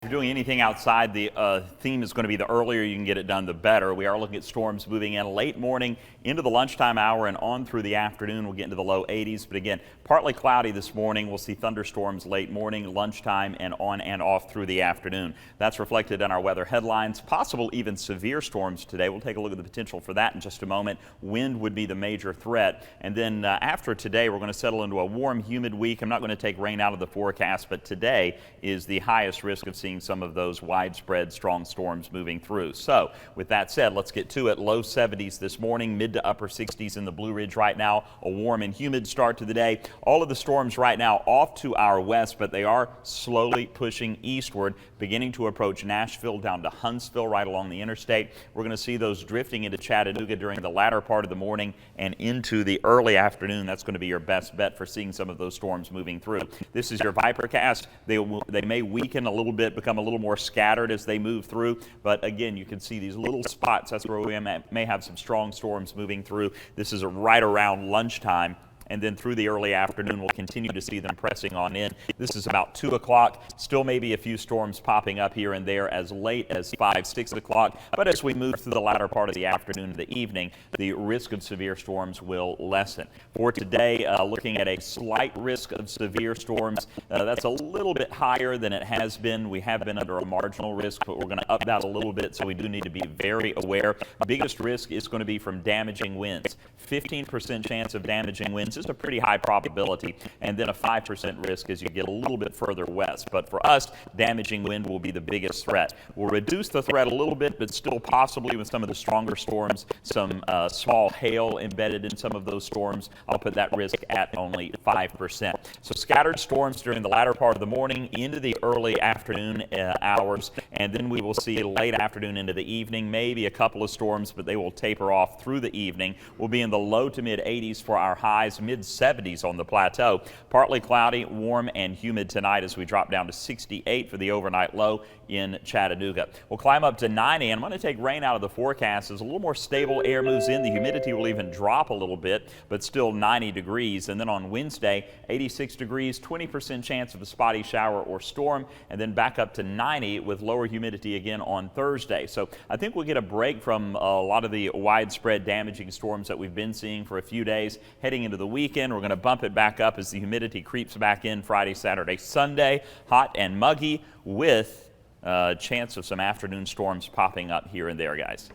If you're doing anything outside, the theme is going to be the earlier you can get it done, the better. We are looking at storms moving in late morning into the lunchtime hour and on through the afternoon. We'll get into the low 80s, but again, partly cloudy this morning. We'll see thunderstorms late morning, lunchtime, and on and off through the afternoon. That's reflected in our weather headlines. Possible even severe storms today. We'll take a look at the potential for that in just a moment. Wind would be the major threat. And then after today, we're going to settle into a warm, humid week. I'm not going to take rain out of the forecast, but today is the highest risk of seeing some of those widespread strong storms moving through. So with that said, let's get to it. Low 70s this morning, mid to upper 60s in the Blue Ridge right now. A warm and humid start to the day. All of the storms right now off to our west, but they are slowly pushing eastward, beginning to approach Nashville down to Huntsville right along the interstate. We're going to see those drifting into Chattanooga during the latter part of the morning and into the early afternoon. That's going to be your best bet for seeing some of those storms moving through. This is your Vipercast. They may weaken a little bit, become a little more scattered as they move through, but again, you can see these little spots. That's where we may have some strong storms moving through. This is right around lunchtime. And then through the early afternoon, we'll continue to see them pressing on in. This is about 2 o'clock. Still maybe a few storms popping up here and there as late as 5, 6 o'clock. But as we move through the latter part of the afternoon and the evening, the risk of severe storms will lessen. For today, looking at a slight risk of severe storms. That's a little bit higher than it has been. We have been under a marginal risk, but we're going to up that a little bit, so we do need to be very aware. Biggest risk is going to be from damaging winds. 15% chance of damaging winds is a pretty high probability, and then a 5% risk as you get a little bit further west. But for us, damaging wind will be the biggest threat. We'll reduce the threat a little bit, but still possibly with some of the stronger storms, some small hail embedded in some of those storms. I'll put that risk at only 5%. So scattered storms during the latter part of the morning into the early afternoon hours, and then we will see late afternoon into the evening, maybe a couple of storms, but they will taper off through the evening. We'll be in the low to mid 80s for our highs, mid 70s on the plateau. Partly cloudy, warm and humid tonight as we drop down to 68 for the overnight low in Chattanooga. We'll climb up to 90, and I'm going to take rain out of the forecast as a little more stable air moves in. The humidity will even drop a little bit, but still 90 degrees. And then on Wednesday, 86 degrees, 20% chance of a spotty shower or storm, and then back up to 90 with lower humidity again on Thursday. So I think we'll get a break from a lot of the widespread damaging storms that we've been seeing for a few days. Heading into the weekend, we're going to bump it back up as the humidity creeps back in Friday, Saturday, Sunday. Hot and muggy with a chance of some afternoon storms popping up here and there, guys.